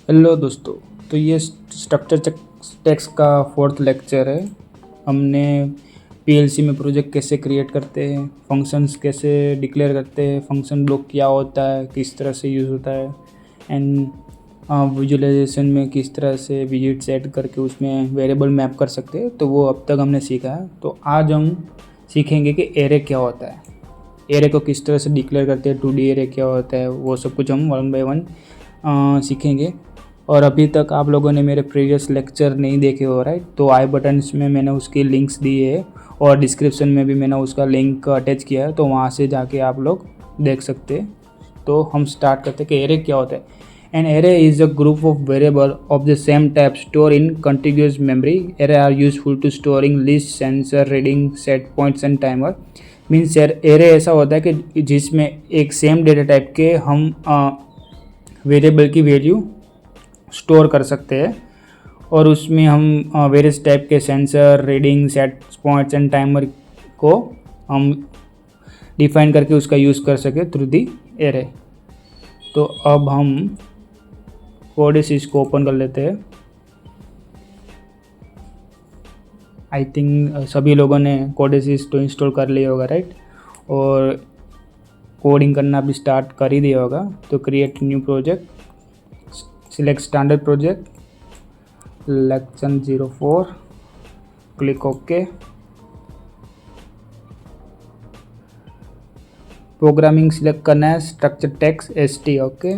Hello दोस्तों। तो ये स्ट्रक्चर टेक्स्ट का 4th लेक्चर है। हमने पीएलसी में प्रोजेक्ट कैसे क्रिएट करते हैं, फंक्शंस कैसे डिक्लेयर करते हैं, फंक्शन ब्लॉक क्या होता है, किस तरह से यूज़ होता है, एंड विजुअलाइजेशन में किस तरह से विजिट्स ऐड करके उसमें वेरिएबल मैप कर सकते हैं, तो वो अब तक हमने सीखा है। तो आज हम सीखेंगे कि एरे क्या होता है, एरे को किस तरह से डिक्लेयर करते हैं, 2D एरे क्या होता है, वो सब कुछ हम 1 by 1 सीखेंगे। और अभी तक आप लोगों ने मेरे प्रीवियस लेक्चर नहीं देखे हो राइट, तो आई बटन्स में मैंने उसकी लिंक्स दिए है और डिस्क्रिप्शन में भी मैंने उसका लिंक अटैच किया है, तो वहाँ से जाके आप लोग देख सकते हैं। तो हम स्टार्ट करते हैं कि एरे क्या होता है। An array is a group of variable of the same type store in continuous memory. Array are useful to storing list, sensor, reading, set points and timer. Means array ऐसा होता है कि जिसमें एक सेम डेटा टाइप के हम variable की value store कर सकते हैं और उसमें हम वेरियस टाइप के sensor, reading, set points and timer को हम डिफाइन करके उसका यूज़ कर सके थ्रू दी एरे। तो अब हम कोडेसिस को ओपन कर लेते हैं। आई थिंक सभी लोगों ने कोडेसिस तो इंस्टॉल कर लिया होगा राइट, और कोडिंग करना भी स्टार्ट कर ही दिया होगा। तो create new project, select standard project, lecture 04, click okay. Programming select करना है, स्ट्रक्चर टेक्स्ट ST ओके।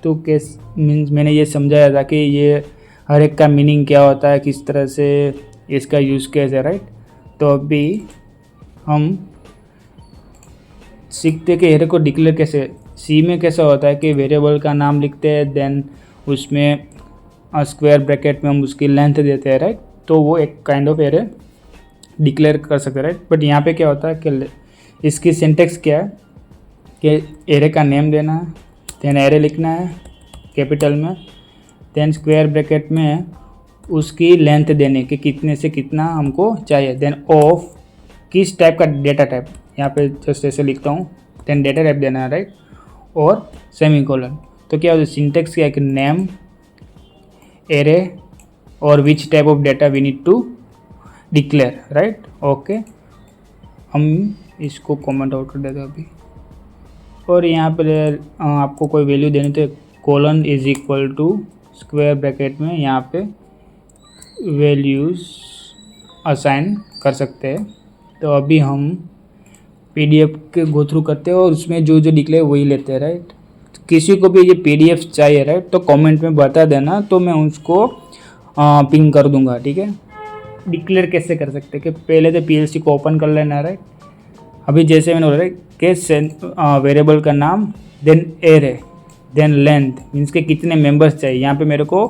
तो केस मीन्स मैंने ये समझाया था कि ये हर एक का मीनिंग क्या होता है, किस तरह से इसका यूज़ केस है राइट। तो अभी हम सीखते कि एरे को डिक्लेयर कैसे, सी में कैसा होता है कि वेरिएबल का नाम लिखते हैं, देन उसमें स्क्वायर ब्रैकेट में हम उसकी लेंथ देते हैं राइट। तो वो एक काइंड ऑफ एरे डिक्लेयर कर सकते हैं राइट। बट यहाँ पे क्या होता है कि इसकी सिंटेक्स क्या है कि एरे का नेम देना है, देन एरे लिखना है कैपिटल में, देन स्क्वायर ब्रैकेट में उसकी लेंथ देने कि कितने से कितना हमको चाहिए, देन ऑफ किस टाइप का डेटा टाइप, यहाँ पे जस्ट ऐसे लिखता हूँ, देन डेटा टाइप देना है राइट, और सेमीकोलन। तो क्या होता है सिंटेक्स क्या है कि नेम, एरे और which type of data we need to declare right okay. हम इसको कमेंट आउट कर देते हैं अभी। और यहाँ पर आपको कोई वैल्यू देनी तो colon is equal to square bracket में यहाँ पे वैल्यूज़ असाइन कर सकते हैं। तो अभी हम PDF के गो थ्रू करते हैं और उसमें जो जो डिक्लेयर वही लेते हैं राइट। किसी को भी ये PDF चाहिए राइट, तो कमेंट में बता देना, तो मैं उसको पिंग कर दूंगा ठीक है। डिक्लेयर कैसे कर सकते हैं कि पहले तो PLC को ओपन कर लेना राइट। अभी जैसे मैंने बोला कि वेरिएबल का नाम, then array, then length, means के कितने मेंबर्स चाहिए। यहाँ पे मेरे को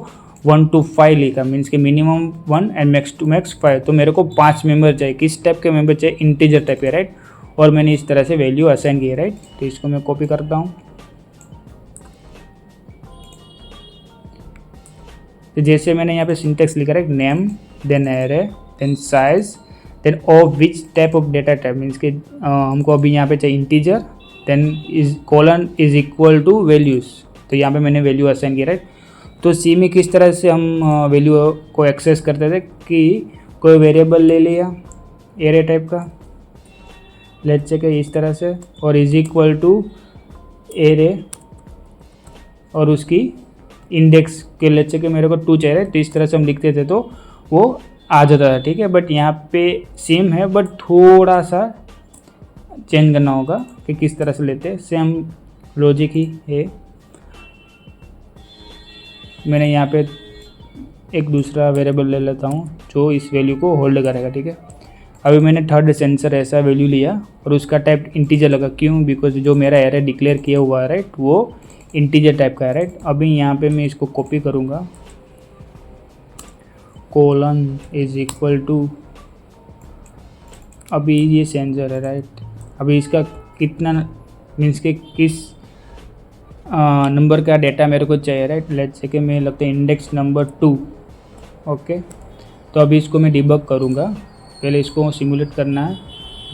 1 to 5 लिखा, मीन्स के minimum 1 and max to max 5। तो मेरे को 5 मेंबर चाहिए। किस टाइप के मेंबर चाहिए, इंटीजर टाइप है राइट, और मैंने इस तरह से वैल्यू असाइन की है राइट। तो इसको मैं कॉपी करता हूँ। तो जैसे मैंने यहाँ पे सिंटेक्स लिखा है name, then array, then size, then of which type of data type, means के हमको अभी यहाँ पे चाहिए integer, then is colon is equal to values. तो यहाँ पे मैंने वैल्यू असाइन किया राइट। तो सी में किस तरह से हम वैल्यू को एक्सेस करते थे कि कोई वेरिएबल ले लिया एरे टाइप का, लेट्स से कि इस तरह से, और इज इक्वल टू एरे और उसकी इंडेक्स के लेट्स से कि मेरे को 2 चाहिए, तो इस तरह से हम लिखते थे तो वो आ जाता था ठीक है। बट यहाँ पे सेम है, बट थोड़ा सा चेंज करना होगा कि किस तरह से लेते हैं। सेम लॉजिक ही है। मैंने यहाँ पे एक दूसरा वेरिएबल ले लेता हूँ जो इस वैल्यू को होल्ड करेगा ठीक है। अभी मैंने थर्ड सेंसर ऐसा वैल्यू लिया और उसका टाइप इंटीजर लगा, क्यों, बिकॉज जो मेरा एरे डिक्लेयर किया हुआ है राइट वो इंटीजर टाइप का है राइट। अभी यहाँ पे मैं इसको कॉपी करूँगा, कोलन इज इक्वल टू, अभी ये सेंसर है राइट। अभी इसका कितना मीन्स के किस नंबर का डेटा मेरे को चाहिए राइट। लेट्स से कि मैं लगता है इंडेक्स नंबर 2 ओके। तो अभी इसको मैं डिबग करूँगा। पहले इसको सिमुलेट करना है,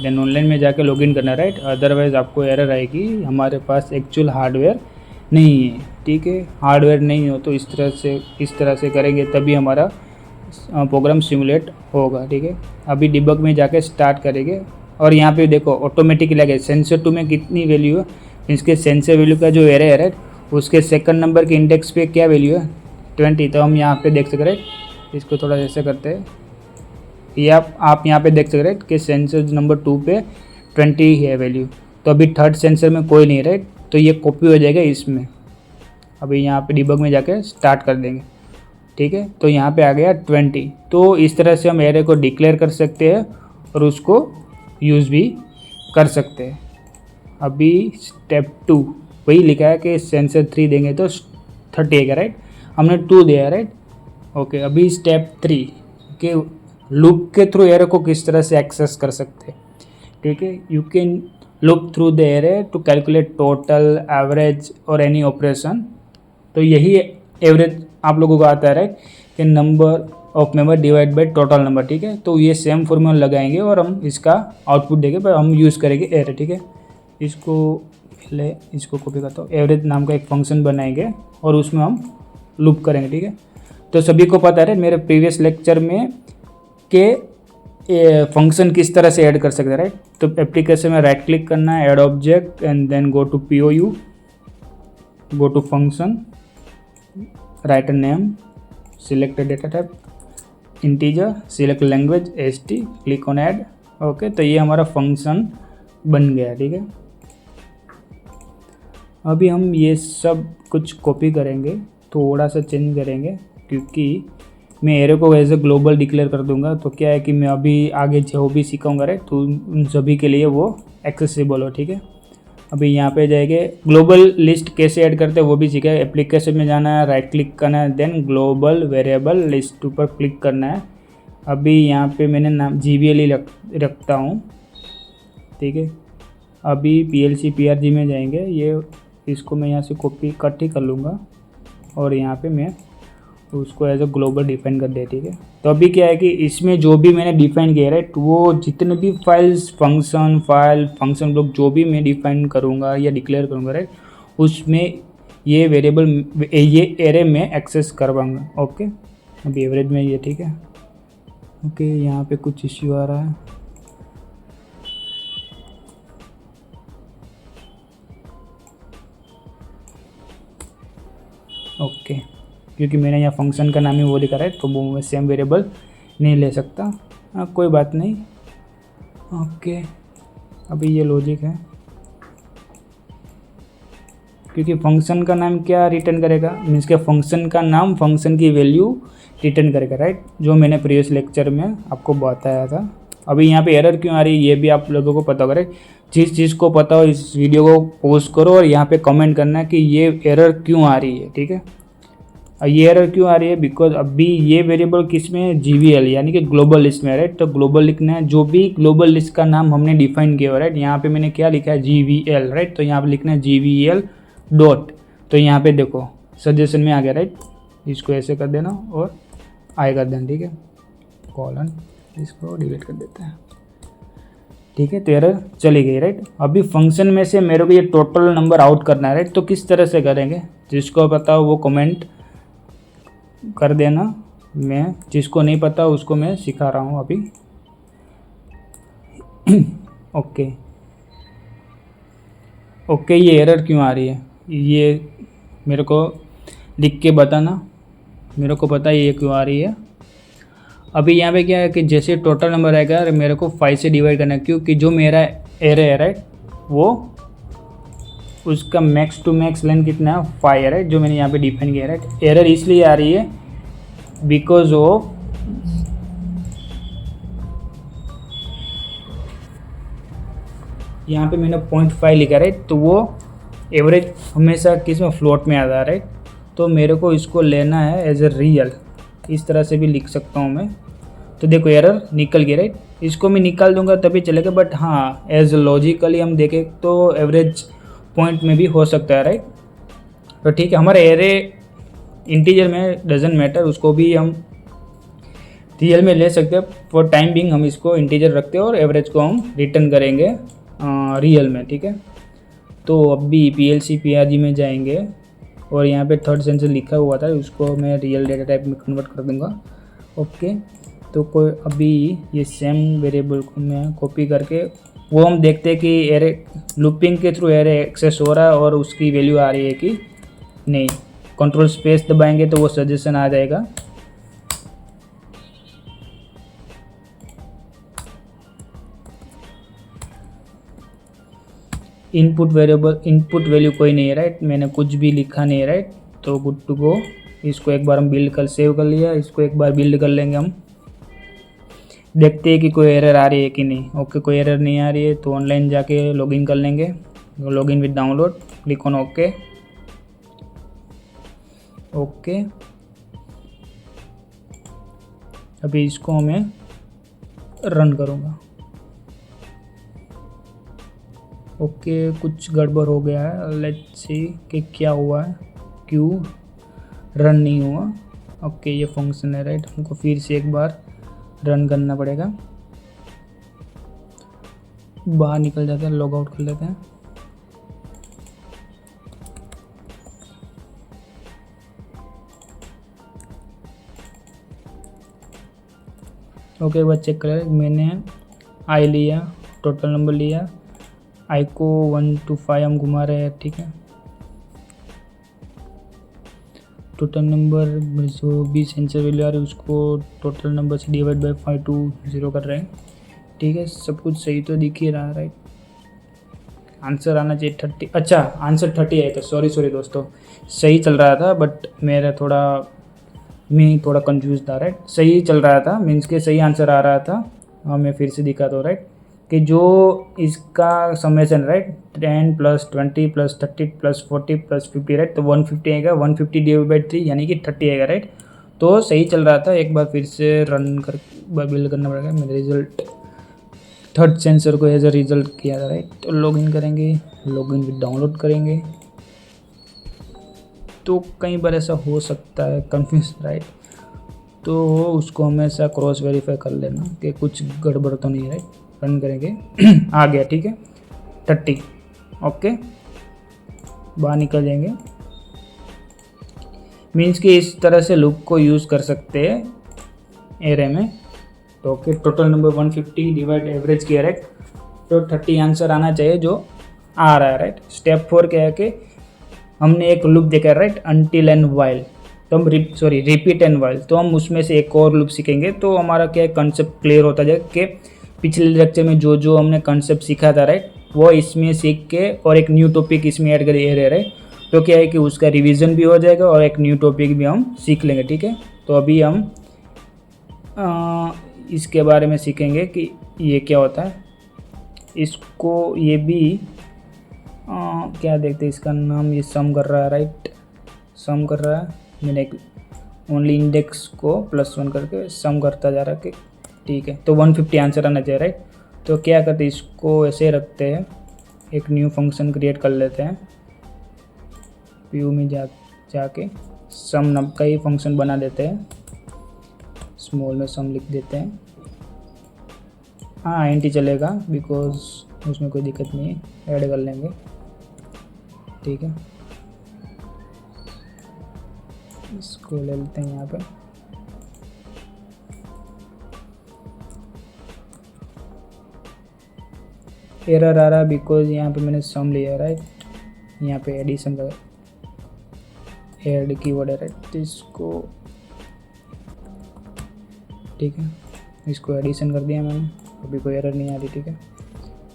देन ऑनलाइन में जाके लॉगिन करना है राइट, अदरवाइज़ आपको एरर आएगी, हमारे पास एक्चुअल हार्डवेयर नहीं है। ठीक है, हार्डवेयर नहीं हो तो इस तरह से करेंगे तभी हमारा प्रोग्राम सिमुलेट होगा। ठीक है, अभी डिबग में जाके स्टार्ट करेंगे और यहाँ पे देखो ऑटोमेटिक लगे सेंसर 2 में कितनी वैल्यू है, इसके सेंसर वैल्यू का जो एरे है राइट, उसके सेकंड नंबर के इंडेक्स पे क्या वैल्यू है 20। तो हम यहाँ पे देख सक रहे हैं, इसको थोड़ा ऐसे करते हैं, ये आप यहाँ पे देख सक रहे हैं कि सेंसर नंबर 2 पे 20 है वैल्यू। तो अभी थर्ड सेंसर में कोई नहीं राइट, तो ये कॉपी हो जाएगा इसमें। अभी यहाँ पे डिबग में जाके स्टार्ट कर देंगे। ठीक है, तो यहाँ पे आ गया 20। तो इस तरह से हम एरे को डिक्लेयर कर सकते हैं और उसको यूज़ भी कर सकते हैं। अभी स्टेप 2 वही लिखा है कि सेंसर 3 देंगे तो 30 आएगा राइट, हमने 2 दिया है राइट। ओके, अभी स्टेप 3 के लूप के थ्रू एरे को किस तरह से एक्सेस कर सकते हैं। ठीक है, you can loop through the array to calculate total, average और एनी ऑपरेशन। तो यही एवरेज आप लोगों को आता है राइट, कि number of member divide by total number. ठीक है, तो ये सेम फॉर्मूला लगाएंगे और हम इसका आउटपुट देंगे, पर हम यूज़ करेंगे एरे। ठीक है, इसको कॉपी करता हूँ, एवरेज नाम का एक फंक्शन बनाएंगे और उसमें हम लूप करेंगे। ठीक है, तो सभी को पता है मेरे प्रीवियस लेक्चर में कि फंक्शन किस तरह से ऐड कर सकते हैं राइट। तो एप्लीकेशन में राइट क्लिक करना है, add object and then go to POU, go to function, write name, select data type integer, select language HT, click on add. Okay, तो ये हमारा फंक्शन बन गया। ठीक है, अभी हम ये सब कुछ कॉपी करेंगे, थोड़ा सा चेंज करेंगे, क्योंकि मैं एरे को एज ए ग्लोबल डिक्लेयर कर दूंगा। तो क्या है कि मैं अभी आगे जो भी सिखाऊंगा राइट, तो उन सभी के लिए वो एक्सेसिबल हो। ठीक है, अभी यहाँ पे जाएंगे, ग्लोबल लिस्ट कैसे ऐड करते हैं वो भी सीखा है। एप्लीकेशन में जाना है, राइट क्लिक करना है, देन ग्लोबल वेरिएबल लिस्ट ऊपर क्लिक करना है। अभी यहाँ पे मैंने नाम GVL ही रखता हूँ। ठीक है, अभी PLC PRG में जाएंगे, ये इसको मैं यहाँ से कॉपी कट ही कर लूँगा और यहाँ पे मैं उसको एज अ ग्लोबल डिफाइन कर दिया। ठीक है, तो अभी क्या है कि इसमें जो भी मैंने डिफाइन किया राइट, वो जितने भी फाइल्स फंक्शन ब्लॉक जो भी मैं डिफाइन करूँगा या डिक्लेयर करूँगा राइट, उसमें ये वेरिएबल ये एरे में एक्सेस करवाऊँगा। ओके, अभी एवरेज में ये ठीक है। ओके, यहाँ पे कुछ इश्यू आ रहा है। ओके, क्योंकि मैंने यहाँ फंक्शन का नाम ही वो लिखा है तो वो मैं सेम वेरिएबल नहीं ले सकता। हाँ, कोई बात नहीं। ओके, अभी ये लॉजिक है, क्योंकि फंक्शन का नाम क्या रिटर्न करेगा, मीन्स के फंक्शन का नाम फंक्शन की वैल्यू रिटर्न करेगा राइट, जो मैंने प्रीवियस लेक्चर में आपको बताया था। अभी यहाँ पे एरर क्यों आ रही है ये भी आप लोगों को पता होगा राइट। जिस चीज़ को पता हो इस वीडियो को पोस्ट करो और यहाँ पे कमेंट करना कि ये एरर क्यों आ रही है। ठीक है, ये एरर क्यों आ रही है, बिकॉज अभी ये वेरिएबल किस में है, GVL यानी कि ग्लोबल लिस्ट में राइट। तो ग्लोबल लिखना है, जो भी ग्लोबल लिस्ट का नाम हमने डिफाइन किया राइट। यहाँ पे मैंने क्या लिखा है GVL राइट, तो यहाँ पे लिखना है GVL डॉट। तो यहाँ पे देखो सजेशन में आ गया राइट, इसको ऐसे कर देना और आई कर देना। ठीक है, कॉलन इसको डिलीट कर देते हैं। ठीक है, तो एरर चली गई राइट। अभी फंक्शन में से मेरे को ये टोटल नंबर आउट करना है राइट, तो किस तरह से करेंगे, जिसको पता हो वो कमेंट कर देना। मैं जिसको नहीं पता उसको मैं सिखा रहा हूँ अभी। ओके, ये एरर क्यों आ रही है ये मेरे को लिख के बताना, मेरे को पता है ये क्यों आ रही है। अभी यहाँ पे क्या है कि जैसे टोटल नंबर आएगा मेरे को 5 से डिवाइड करना है, क्योंकि जो मेरा एरे है राइट, वो उसका मैक्स टू मैक्स लेंथ कितना है 5 है राइट, जो मैंने यहाँ पे डिफाइन किया राइट। एरर इसलिए आ रही है बिकॉज ऑफ यहाँ पे मैंने 0.5 लिखा राइट, तो वो एवरेज हमेशा किस में फ्लोट में आता है राइट। तो मेरे को इसको लेना है एज ए रियल, इस तरह से भी लिख सकता हूँ मैं। तो देखो एरर निकल गया राइट, इसको मैं निकाल दूंगा तभी चलेगा, बट हाँ एज लॉजिकली हम देखें तो एवरेज पॉइंट में भी हो सकता है राइट। तो ठीक है, हमारे एरे इंटीजर में डजंट मैटर, उसको भी हम रियल में ले सकते हैं। फॉर टाइम बिंग हम इसको इंटीजर रखते हैं और एवरेज को हम रिटर्न करेंगे रियल में। ठीक है, तो अभी PLC PRG में जाएंगे और यहाँ पे थर्ड सेंसर लिखा हुआ था, उसको मैं रियल डेटा टाइप में कन्वर्ट कर दूँगा। ओके, तो कोई अभी ये सेम वेरिएबल को मैं कॉपी करके वो हम देखते हैं कि एरे लूपिंग के थ्रू एरे एक्सेस हो रहा है और उसकी वैल्यू आ रही है कि नहीं। कंट्रोल स्पेस दबाएंगे तो वो सजेशन आ जाएगा। इनपुट वेरिएबल, इनपुट वैल्यू कोई नहीं है राइट, मैंने कुछ भी लिखा नहीं है राइट, तो गुड टू गो। इसको एक बार हम बिल्ड कर सेव कर लिया, इसको एक बार बिल्ड कर लेंगे हम, देखते हैं कि कोई एरर आ रही है कि नहीं। ओके, कोई एरर नहीं आ रही है तो ऑनलाइन जाके लॉगिन कर लेंगे, login with download, click on okay. Okay, अभी इसको मैं रन करूँगा। ओके, कुछ गड़बड़ हो गया है, लेट्स सी कि क्या हुआ है, क्यों रन नहीं हुआ। ओके, ये फंक्शन है राइट, हमको फिर से एक बार रन करना पड़ेगा। बाहर निकल जाते हैं, लॉग आउट कर लेते हैं। ओके, बस चेक करें, मैंने आई लिया, टोटल नंबर लिया, आई को 1 to 5 हम घुमा रहे हैं, ठीक है। टोटल नंबर जो भी सेंसर वैल्यू आ रही है उसको टोटल नंबर से डिवाइड बाय 5 to 0 कर रहे हैं, ठीक है। सब कुछ सही तो दिख ही रहा है राइट। आंसर आना चाहिए 30, अच्छा आंसर 30 आया था, सॉरी दोस्तों, सही चल रहा था बट मैं थोड़ा कंफ्यूज था राइट। सही चल रहा था मीन्स के सही आंसर आ रहा था। हाँ, मैं फिर से दिखाता हूँ राइट, कि जो इसका समेशन राइट 10 + 20 + 30 + 40 + 50 राइट, तो 150 आएगा, 150 डिवाइड बाई 3 यानी कि 30 आएगा राइट। तो सही चल रहा था, एक बार फिर से रन कर बिल्ड करना पड़ेगा। मेरा रिजल्ट थर्ड सेंसर को एज अ रिजल्ट किया था राइट। तो लॉगिन करेंगे, लॉगिन विद डाउनलोड करेंगे, तो कई बार ऐसा हो सकता है कंफ्यूज राइट, तो उसको हमेशा क्रॉस वेरीफाई कर लेना कि कुछ गड़बड़ तो नहीं है राइट। रन करेंगे आ गया, ठीक है 30। ओके, बाहर निकल जाएंगे, मीन्स कि इस तरह से लूप को यूज़ कर सकते हैं एरे में। तो okay, total number 150 divide average किया राइट, तो 30 आंसर आना चाहिए जो आ रहा है राइट। स्टेप 4 क्या है कि हमने एक लूप देखा राइट, अनटिल एंड वाइल, तो हम रिपीट एंड वाइल, तो हम उसमें से एक और लूप सीखेंगे तो हमारा क्या कंसेप्ट क्लियर होता जाए कि पिछले लेक्चर में जो हमने कंसेप्ट सीखा था राइट, वो इसमें सीख के और एक न्यू टॉपिक इसमें ऐड कर राइट, तो क्या है कि उसका रिवीजन भी हो जाएगा और एक न्यू टॉपिक भी हम सीख लेंगे, ठीक है। तो अभी हम इसके बारे में सीखेंगे कि ये क्या होता है, इसको ये भी क्या देखते हैं, इसका नाम ये सम कर रहा है राइट, सम कर रहा है। मैंने एक ओनली इंडेक्स को +1 करके सम करता जा रहा है कि ठीक है, तो 150 आंसर आना चाहिए राइट। तो क्या करते हैं, इसको ऐसे रखते हैं, एक न्यू फंक्शन क्रिएट कर लेते हैं, व्यू में जाके सम का ही फंक्शन बना देते हैं, स्मॉल में सम लिख देते हैं। हाँ INT चलेगा बिकॉज उसमें कोई दिक्कत नहीं है, ऐड कर लेंगे, ठीक है। इसको ले लेते हैं यहाँ पे, एरर आ रहा है बिकॉज यहाँ पे मैंने सम लिया राइट, यहाँ पे एडिशन का ऐड कीवर्ड है राइट, तो इसको ठीक है, इसको एडिशन कर दिया मैंने, अभी कोई एरर नहीं आ रही, ठीक है।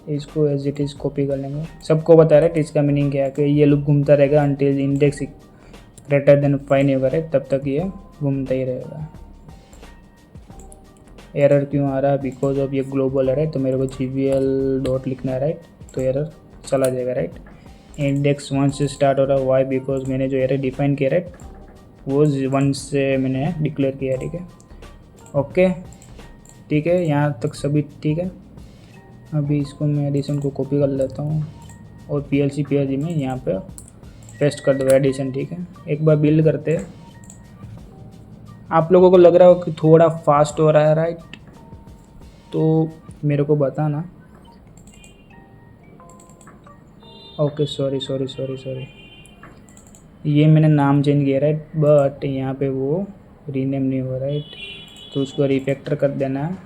इसको एज इट इज़ कॉपी कर लेंगे, सबको बता रहे इसका मीनिंग क्या है कि ये लूप घूमता रहेगा अनटिल इंडेक्स ग्रेटर देन 5 नहीं होगा राइट, तब तक ये घूमता ही रहेगा। एरर क्यों आ रहा है, बिकॉज अब ये ग्लोबल है राइट, तो मेरे को GVL डॉट लिखना है राइट, तो एरर चला जाएगा राइट। इंडेक्स 1 से स्टार्ट हो रहा है, वाई बिकॉज मैंने जो एरर डिफाइन किया राइट वो 1 से मैंने डिक्लेयर किया, ठीक है। ओके, ठीक है, यहाँ तक सभी ठीक है। अभी इसको मैं एडिशन को कॉपी कर लेता हूँ और PLC/PLG में यहाँ पे पेस्ट कर दो एडिशन, ठीक है। एक बार बिल्ड करते हैं, आप लोगों को लग रहा हो कि थोड़ा फास्ट हो रहा है राइट, तो मेरे को बताना। ओके, सॉरी, ये मैंने नाम चेंज किया राइट, बट यहाँ पे वो रीनेम नहीं हुआ राइट, तो उसको रिफैक्टर कर देना।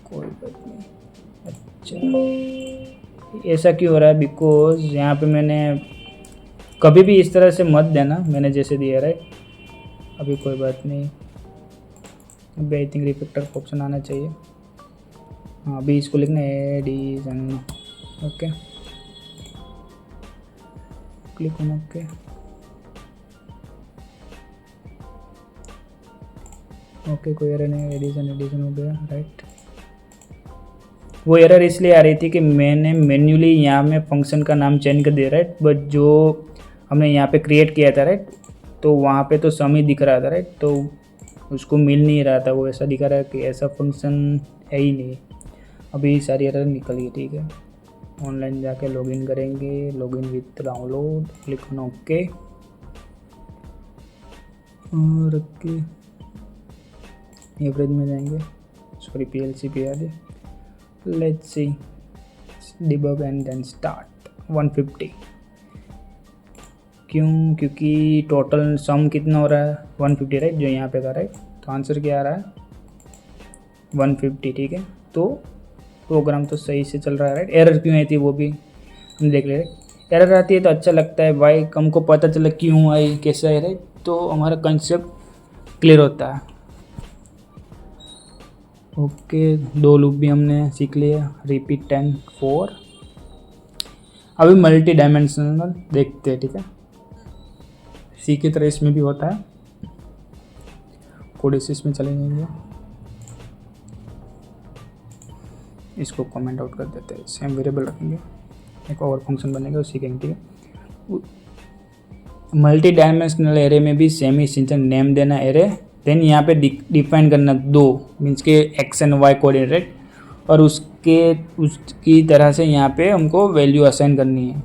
कोई बात नहीं। अच्छा ऐसा क्यों हो रहा है, बिकॉज यहाँ पे मैंने कभी भी इस तरह से मत देना, मैंने जैसे दिया राइट। अभी कोई बात नहीं, अभी आई थिंक रिफैक्टर का ऑप्शन आना चाहिए। हाँ अभी इसको लिखना है addition, okay click on okay. Okay कोई एरर नहीं, एडिशन हो गया राइट। वो एरर इसलिए आ रही थी कि मैंने मैन्युअली यहाँ में फंक्शन का नाम चेंज कर दिया राइट, बट जो हमने यहाँ पे क्रिएट किया था राइट, तो वहाँ पे तो सम ही दिख रहा था राइट, तो उसको मिल नहीं रहा था, वो ऐसा दिखा रहा है कि ऐसा फंक्शन है ही नहीं। अभी सारी एरर निकल गई, ठीक है। ऑनलाइन जाके लॉगिन करेंगे, login with download, click on okay और एवरेज में जाएंगे, सॉरी PLC पे आ जाए। Let's see debug and then start 150। क्यों, क्योंकि टोटल सम कितना हो रहा है 150 राइट, जो यहाँ पे का राइट, तो आंसर क्या आ रहा है 150, ठीक है। तो प्रोग्राम तो सही से चल रहा है राइट। एरर क्यों आई थी वो भी हम देख ले रहे। एरर आती है तो अच्छा लगता है भाई, हमको पता चला क्यों आई कैसे आई राइट, तो हमारा कंसेप्ट क्लियर होता है। ओके 2 लूप भी हमने सीख लिया, रिपीट 10 4। अभी मल्टी डायमेंशनल देखते हैं, ठीक है। सी की तरह इसमें भी होता है, कोडेसिस में चले जाएंगे, इसको कमेंट आउट कर देते हैं, सेम वेरिएबल रखेंगे, एक और फंक्शन बनेगा उसी के, ठीक है। मल्टी डायमेंशनल एरे में भी सेम ही सिंचन नेम देना एरे, देन यहाँ पे डिफाइन करना 2 मीन्स के एक्स एंड वाई कोऑर्डिनेट, और उसकी तरह से यहाँ पे हमको वैल्यू असाइन करनी है।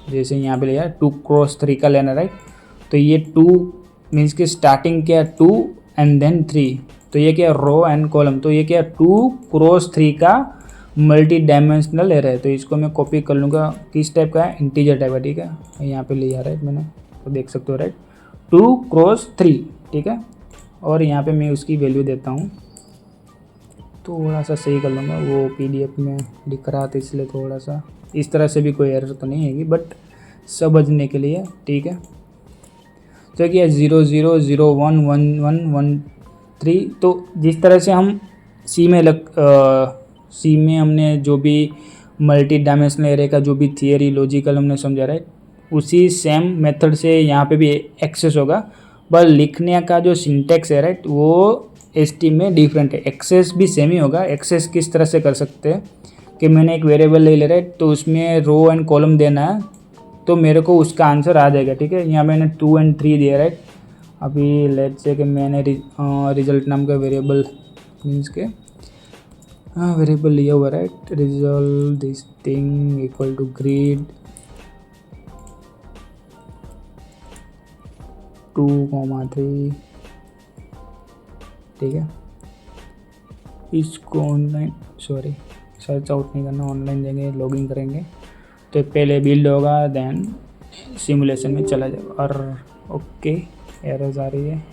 जैसे यहाँ पे लिया 2 क्रॉस 3 का लेना राइट, तो ये 2 मीन्स के स्टार्टिंग क्या 2 एंड देन 3, तो ये क्या रो एंड कॉलम, तो ये क्या 2 क्रॉस 3 का मल्टी डायमेंशनल एरे है। तो इसको मैं कॉपी कर लूँगा, किस टाइप का है, इंटीजर टाइप है, ठीक है। यहाँ पे लिया राइट मैंने, तो देख सकते हो राइट 2 क्रॉस 3, ठीक है। और यहाँ पे मैं उसकी वैल्यू देता हूँ, थोड़ा सा सही कर लूँगा, वो PDF में लिख रहा था इसलिए थोड़ा सा, इस तरह से भी कोई एरर तो नहीं है बट समझने के लिए, ठीक है। तो क्या 0 0 0 1 1 1 1 3, तो जिस तरह से हम सी में हमने जो भी मल्टी डायमेंशनल एरे का जो भी थियरी लॉजिकल हमने समझा राइट, उसी सेम मेथड से यहाँ पे भी एक्सेस होगा, पर लिखने का जो सिंटेक्स है राइट वो ST में डिफरेंट है। एक्सेस भी सेम ही होगा। एक्सेस किस तरह से कर सकते हैं कि मैंने एक वेरिएबल ले लिया राइट, तो उसमें रो एंड कॉलम देना है, तो मेरे को उसका आंसर आ जाएगा, ठीक है। यहाँ मैंने 2 और 3 दिया राइट। अभी लेट्स से कि मैंने रिजल्ट नाम का वेरिएबल मीन्स के वेरिएबल लिया हुआ right, result this thing equal to grid 2,3, ठीक है। इसको ऑनलाइन सर्च आउट नहीं करना, ऑनलाइन देंगे, लॉगिन करेंगे, तो पहले बिल्ड होगा देन सिमुलेशन में चला जाएगा। और ओके एरर्स आ रही है,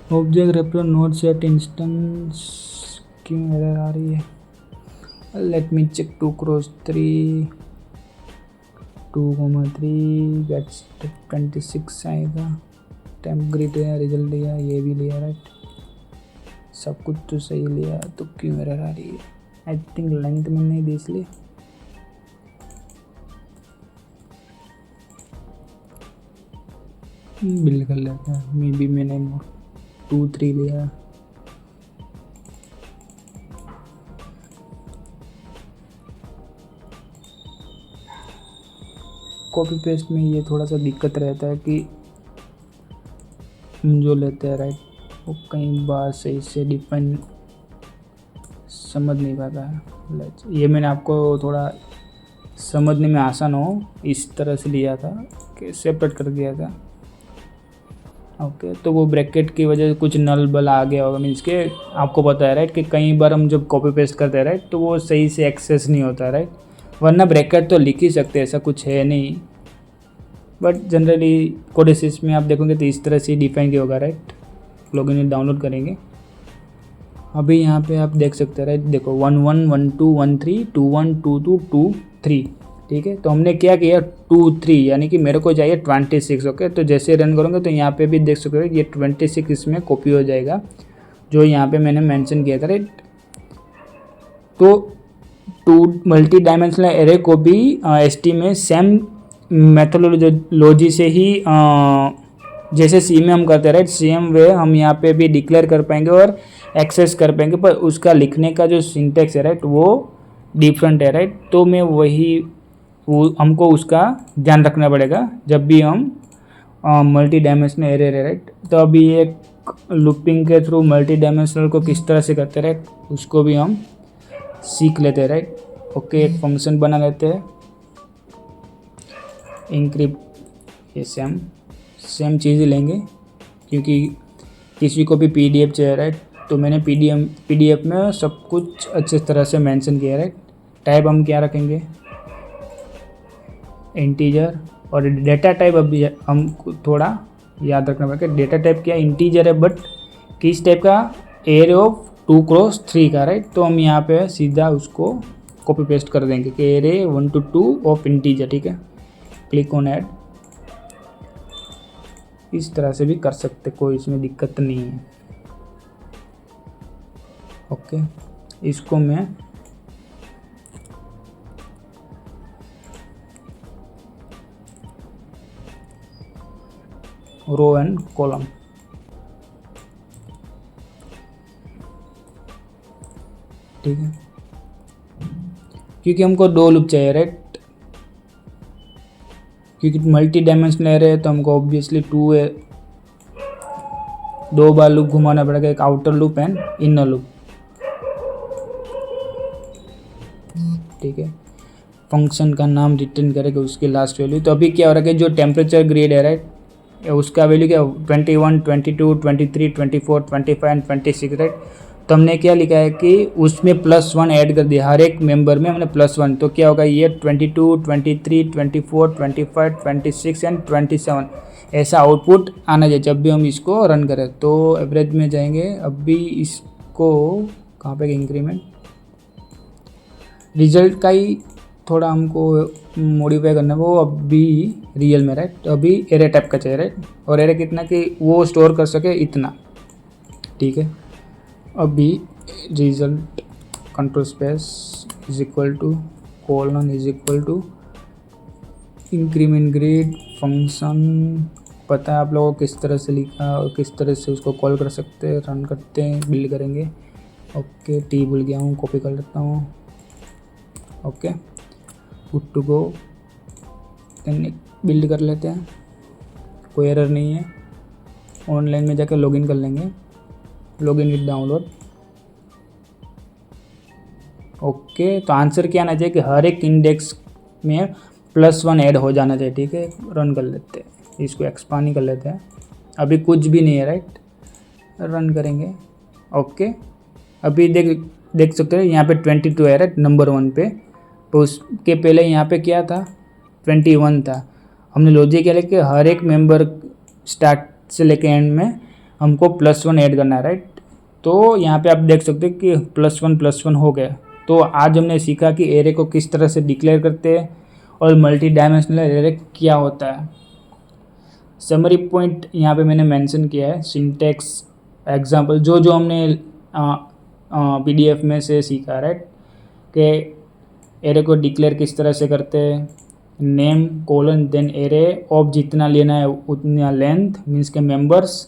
object refer not set instance, क्यों एरर आ रही है। Let me check 2 cross 3 2,3 gets 26 आएगा, टेम्प ग्रिड है, रिजल्ट लिया, ये भी लिया राइट, सब कुछ तो सही लिया, तो क्यों एरर आ रही है। आई थिंक लेंथ में नहीं दी इसलिए। बिल्ड कर लेते हैं, मे बी मैंने 2 3 लिया। कॉपी पेस्ट में ये थोड़ा सा दिक्कत रहता है कि हम जो लेते हैं राइट वो कई बार सही से डिफाइन समझ नहीं पाता है। ये मैंने आपको थोड़ा समझने में आसान हो इस तरह से लिया था कि सेपरेट कर दिया था। ओके, तो वो ब्रैकेट की वजह से कुछ नल बल आ गया होगा, मीन्स के आपको पता है राइट कि कई बार हम जब कॉपी पेस्ट करते हैं राइट तो वो सही से एक्सेस नहीं होता राइट, वरना ब्रैकेट तो लिख ही सकते हैं, ऐसा कुछ है नहीं, बट जनरली कोड असिस्ट में आप देखोगे तो इस तरह से डिफाइन किया होगा राइट। प्लगइन डाउनलोड करेंगे, अभी यहाँ पे आप देख सकते हैं राइट, देखो 1 1 1 2 1 3 2 1 2 2 2 3, ठीक है। तो हमने क्या किया 2 3, यानी कि मेरे को चाहिए 26। ओके, तो जैसे रन करूँगा तो यहाँ पे भी देख सकते हो ये 26 इसमें कॉपी हो जाएगा जो यहाँ पे मैंने मेंशन किया था राइट। तो टू मल्टी डायमेंशनल एरे को भी एसटी में सेम मेथोडोलॉजी से ही जैसे सी में हम करते हैं राइट, सेम वे हम यहाँ पे भी डिक्लेयर कर पाएंगे और एक्सेस कर पाएंगे, पर उसका लिखने का जो सिंटेक्स है राइट वो डिफरेंट है राइट। तो मैं वही हमको उसका ध्यान रखना पड़ेगा जब भी हम मल्टी डायमेंशनल एरे राइट। तो अभी एक लूपिंग के थ्रू मल्टी डायमेंशनल को किस तरह से करते हैं राइट, उसको भी हम सीख लेते हैं राइट। ओके, एक फंक्शन बना लेते हैं इंक्रिप्ट, ये सेम चीज़ लेंगे क्योंकि किसी को भी पीडीएफ चाहिए राइट, तो मैंने पीडीएफ में सब कुछ अच्छे तरह से मेंशन किया है राइट। टाइप हम क्या रखेंगे इंटीजर, और डेटा टाइप अभी हम थोड़ा याद रखना पड़ेगा, डेटा टाइप क्या इंटीजर है बट किस टाइप का, एरे ऑफ 2x3 का राइट। तो हम यहाँ पे सीधा उसको कॉपी पेस्ट कर देंगे कि एरे 1 to 2 ऑफ इंटीजर, ठीक है। क्लिक ऑन ऐड, इस तरह से भी कर सकते, कोई इसमें दिक्कत नहीं है। ओके, इसको मैं रो एंड कॉलम, ठीक है, क्योंकि हमको 2 लूप चाहिए राइट, क्योंकि मल्टी डायमेंशनल एरे है तो हमको ऑब्वियसली 2 बार लूप घुमाना पड़ेगा, एक outer loop and inner loop, ठीक है। फंक्शन का नाम रिटर्न करेगा उसकी लास्ट वैल्यू। तो अभी क्या हो रहा है कि जो टेम्परेचर ग्रेड है राइट, उसका वैल्यू क्या 21 22 23 24 25 एंड 26 राइट। तो हमने क्या लिखा है कि उसमें +1 ऐड कर दिया, हर एक मेंबर में हमने +1, तो क्या होगा ये 22 23 24 25 26 एंड 27 ऐसा आउटपुट आना चाहिए जब भी हम इसको रन करें। तो एवरेज में जाएंगे, अभी इसको कहाँ पे इंक्रीमेंट, रिजल्ट का ही थोड़ा हमको मॉडिफाई करना है, वो अभी रियल में राइट। तो अभी एरे टाइप का चाहिए राइट, और एरे कितना कि वो स्टोर कर सके इतना, ठीक है। अभी result control space is equal to colon is equal to increment grade function, पता है आप लोगों को किस तरह से लिखा और किस तरह से उसको कॉल कर सकते हैं, रन करते हैं, बिल्ड करेंगे। ओके, टी भूल गया हूँ, कॉपी कर लेता हूँ। Okay, good to go, then build कर लेते हैं, कोई एरर नहीं है। ऑनलाइन में जाकर लॉगिन कर लेंगे, लॉगिन विद डाउनलोड। ओके, तो आंसर क्या आना चाहिए कि हर एक इंडेक्स में +1 ऐड हो जाना चाहिए, ठीक है। रन कर लेते हैं, इसको एक्सपांड ही कर लेते हैं, अभी कुछ भी नहीं है राइट, रन करेंगे। ओके, अभी देख सकते हैं यहाँ पे 22 है राइट नंबर 1 पे, तो उसके पहले यहाँ पे क्या था 21 था। हमने लॉजिक क्या लेके हर एक मेंबर स्टार्ट से लेके एंड में हमको +1 ऐड करना है राइट। तो यहाँ पे आप देख सकते हैं कि +1 हो गया। तो आज हमने सीखा कि एरे को किस तरह से डिक्लेयर करते हैं और मल्टी डायमेंशनल एरे क्या होता है। समरी पॉइंट यहाँ पे मैंने मेंशन किया है, सिंटेक्स एग्जांपल जो हमने पीडीएफ में से सीखा राइट, कि एरे को डिक्लेयर किस तरह से करते हैं, name colon then array of जितना लेना है उतना लेंथ मीन्स के members,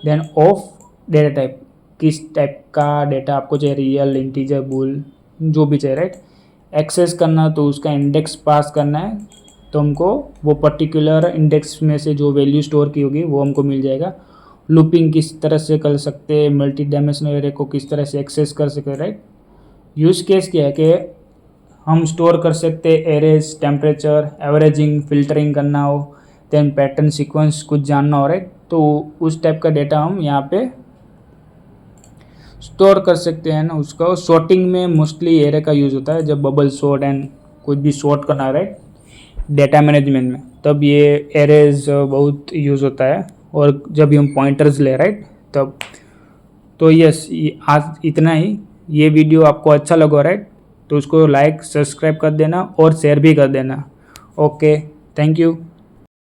then of data type किस टाइप का डेटा आपको चाहिए, रियल इंटीजर बूल जो भी चाहिए राइट। एक्सेस करना तो उसका इंडेक्स पास करना है, तो हमको वो पर्टिकुलर इंडेक्स में से जो वैल्यू स्टोर की होगी वो हमको मिल जाएगा। लूपिंग किस तरह से कर सकते हैं, मल्टी डायमेंशनल एरे को किस तरह से एक्सेस कर सकते हैं राइट। यूज़ केस क्या है कि हम स्टोर कर सकते हैं एरेज, टेम्परेचर, एवरेजिंग, फिल्टरिंग करना हो, देन पैटर्न सीक्वेंस कुछ जानना हो, राइट। तो उस टाइप का डेटा हम यहाँ पे स्टोर कर सकते हैं ना। उसका सॉर्टिंग में मोस्टली एरे का यूज़ होता है, जब बबल सॉर्ट एंड कुछ भी सॉर्ट करना है, राइट, डेटा मैनेजमेंट में, तब ये एरेज बहुत यूज़ होता है। और जब भी हम पॉइंटर्स ले, राइट, तब। तो यस, आज इतना ही। ये वीडियो आपको अच्छा लगा, राइट, तो उसको लाइक, सब्सक्राइब कर देना और शेयर भी कर देना। Okay, thank you.